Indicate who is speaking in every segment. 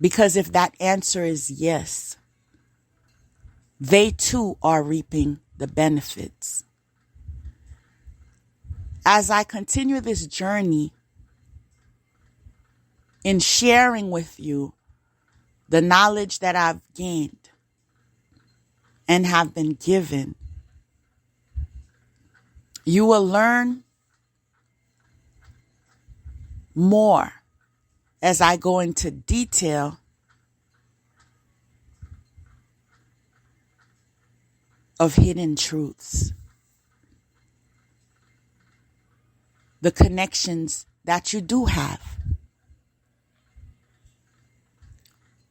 Speaker 1: Because if that answer is yes, they too are reaping the benefits. As I continue this journey in sharing with you the knowledge that I've gained and have been given, you will learn more as I go into detail of hidden truths, the connections that you do have,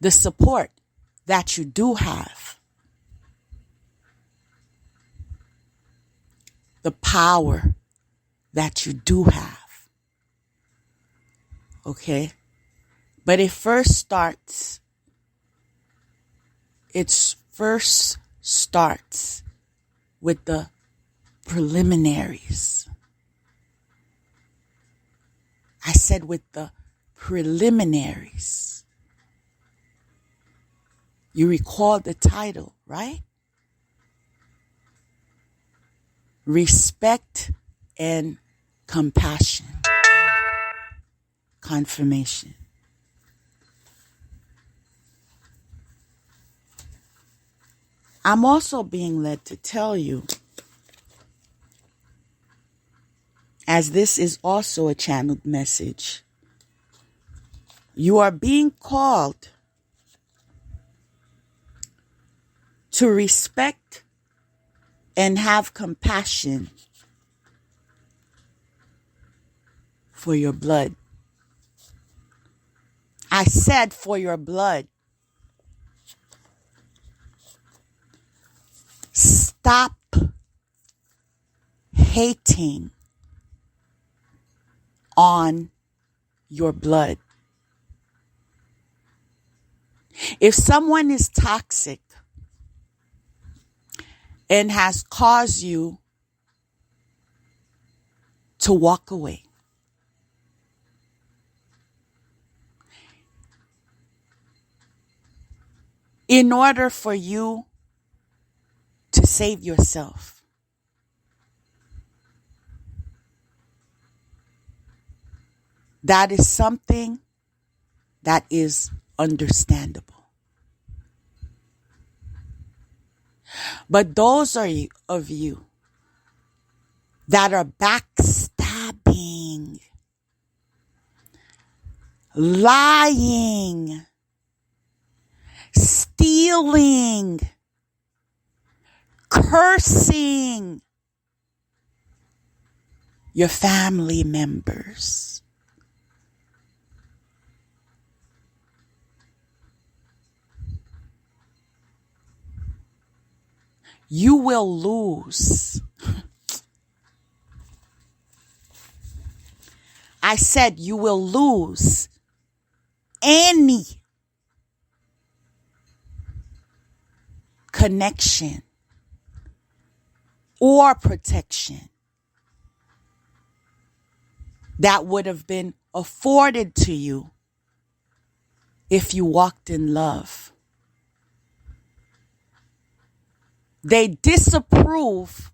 Speaker 1: the support that you do have, the power that you do have. Okay? But it first starts with the preliminaries. I said with the preliminaries. You recall the title, right? Respect and compassion. Confirmation. I'm also being led to tell you, as this is also a channeled message, you are being called to respect and have compassion for your blood. I said for your blood. Stop hating on your blood. If someone is toxic and has caused you to walk away, in order for you to save yourself, that is something that is understandable. But those of you that are backstabbing, lying, stealing, cursing your family members, you will lose. I said you will lose any connection or protection that would have been afforded to you if you walked in love. They disapprove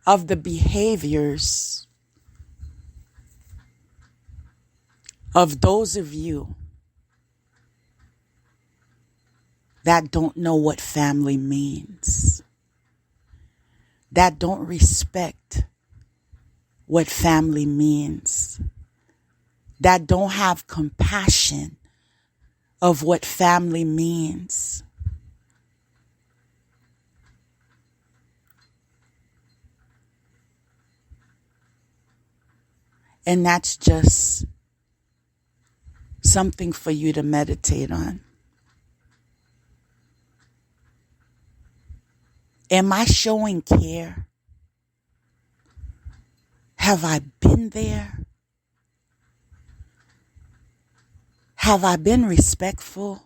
Speaker 1: of the behaviors of those of you that don't know what family means, that don't respect what family means, that don't have compassion of what family means. And that's just something for you to meditate on. Am I showing care? Have I been there? Have I been respectful?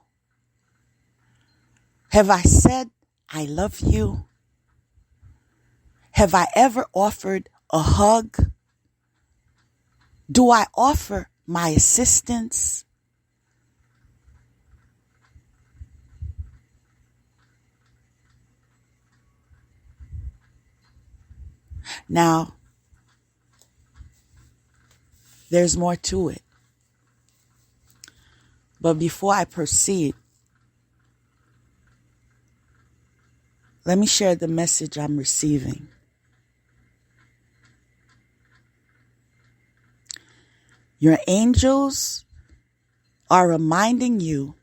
Speaker 1: Have I said I love you? Have I ever offered a hug? Do I offer my assistance? Now, there's more to it. But before I proceed, let me share the message I'm receiving. Your angels are reminding you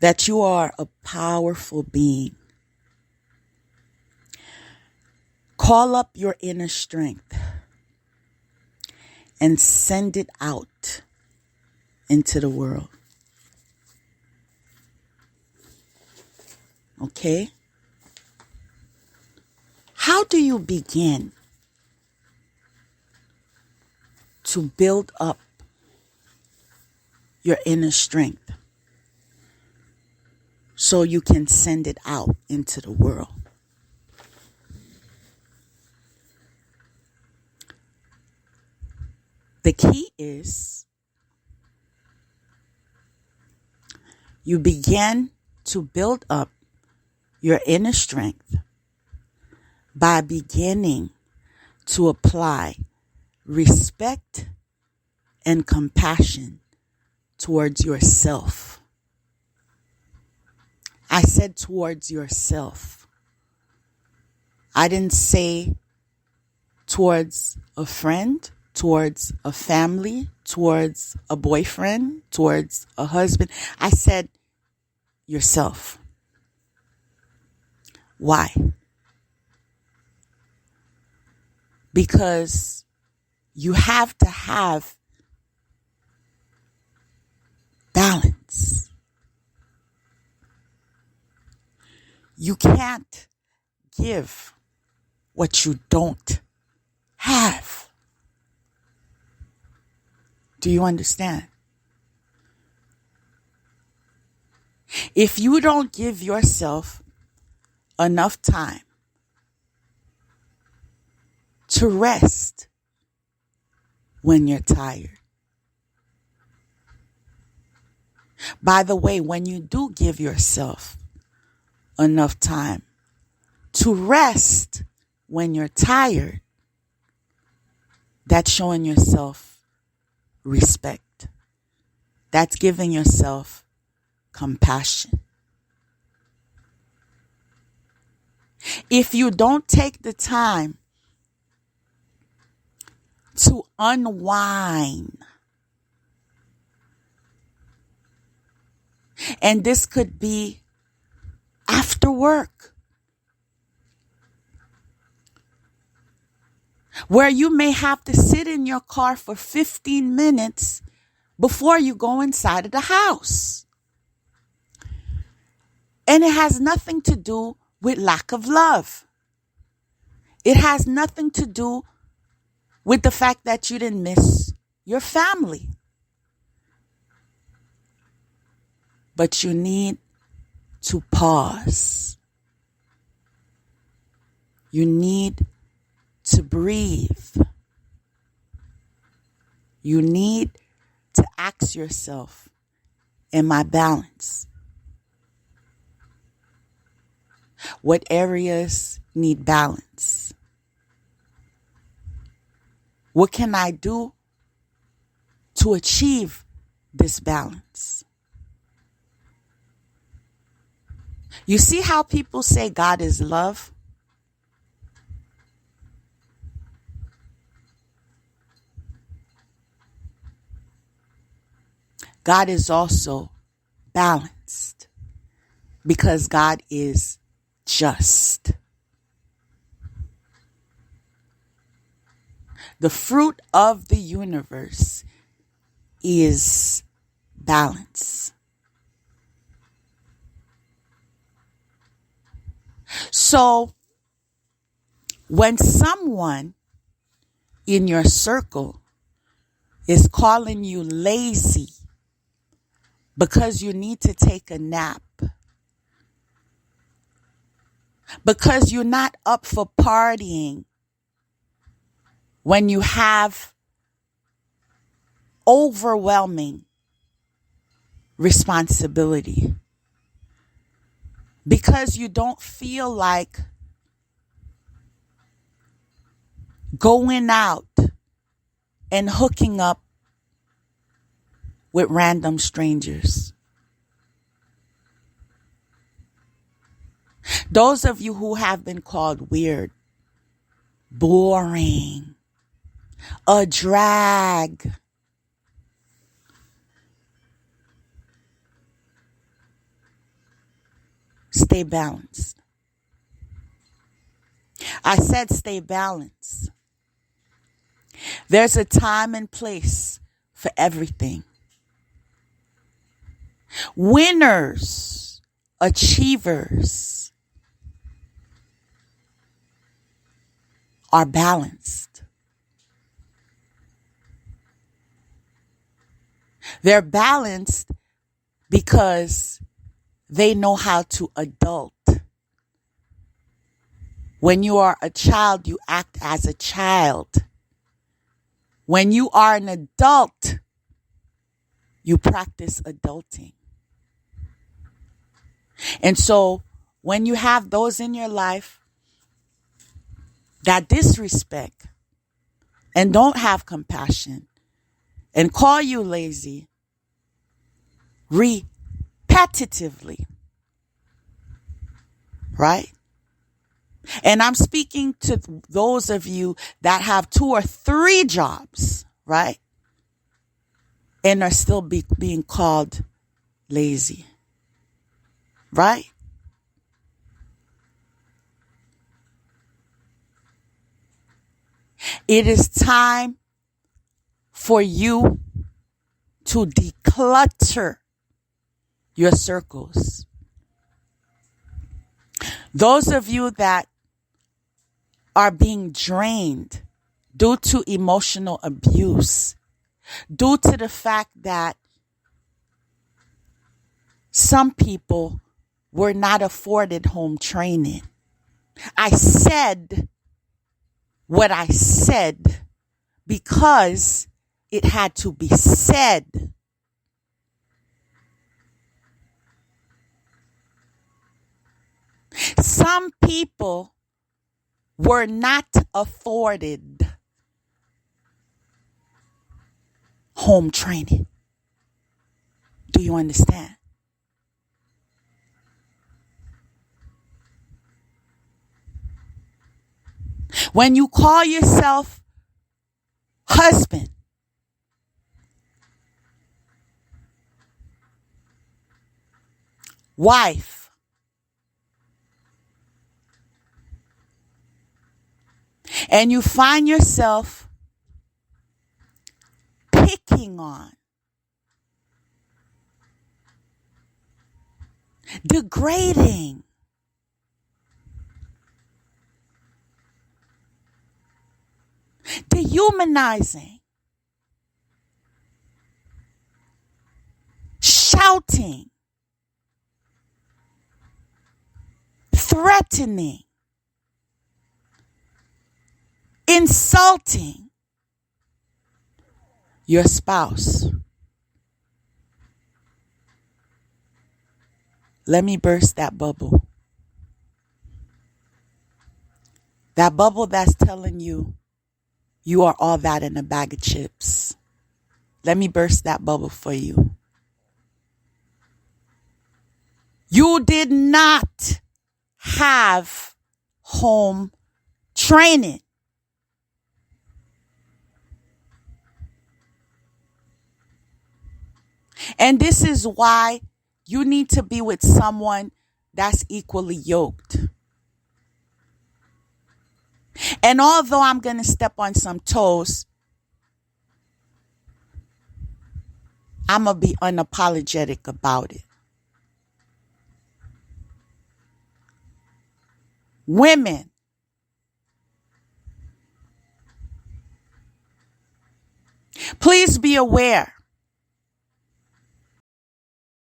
Speaker 1: that you are a powerful being. Call up your inner strength and send it out into the world. Okay? How do you begin to build up your inner strength so you can send it out into the world? The key is you begin to build up your inner strength by beginning to apply respect and compassion towards yourself. I said towards yourself. I didn't say towards a friend, towards a family, towards a boyfriend, towards a husband. I said yourself. Why? Because you have to have balance. You can't give what you don't have. Do you understand? If you don't give yourself enough time to rest when you're tired. By the way, when you do give yourself enough time to rest when you're tired, that's showing yourself respect. That's giving yourself compassion. If you don't take the time to unwind, and this could be after work, where you may have to sit in your car for 15 minutes before you go inside of the house. And it has nothing to do with lack of love. It has nothing to do with the fact that you didn't miss your family. But you need to pause. You need to breathe. You need to ask yourself, am I balanced? What areas need balance? What can I do to achieve this balance? You see how people say God is love? God is also balanced because God is just. The fruit of the universe is balance. So when someone in your circle is calling you lazy because you need to take a nap, because you're not up for partying when you have overwhelming responsibility, because you don't feel like going out and hooking up with random strangers. Those of you who have been called weird, boring, a drag, stay balanced. I said stay balanced. There's a time and place for everything. Winners, achievers are balanced. They're balanced because they know how to adult. When you are a child, you act as a child. When you are an adult, you practice adulting. And so when you have those in your life that disrespect and don't have compassion and call you lazy repetitively, right? And I'm speaking to those of you that have 2 or 3 jobs, right? And are still being called lazy, right? It is time for you to declutter your circles. Those of you that are being drained due to emotional abuse, due to the fact that some people were not afforded home training. I said what I said because it had to be said. Some people were not afforded home training. Do you understand? When you call yourself husband, wife, and you find yourself picking on, degrading, dehumanizing, shouting, threatening, insulting your spouse. Let me burst that bubble. That bubble that's telling you you are all that in a bag of chips. Let me burst that bubble for you. You did not have home training. And this is why you need to be with someone that's equally yoked. And although I'm going to step on some toes, I'm going to be unapologetic about it. Women, please be aware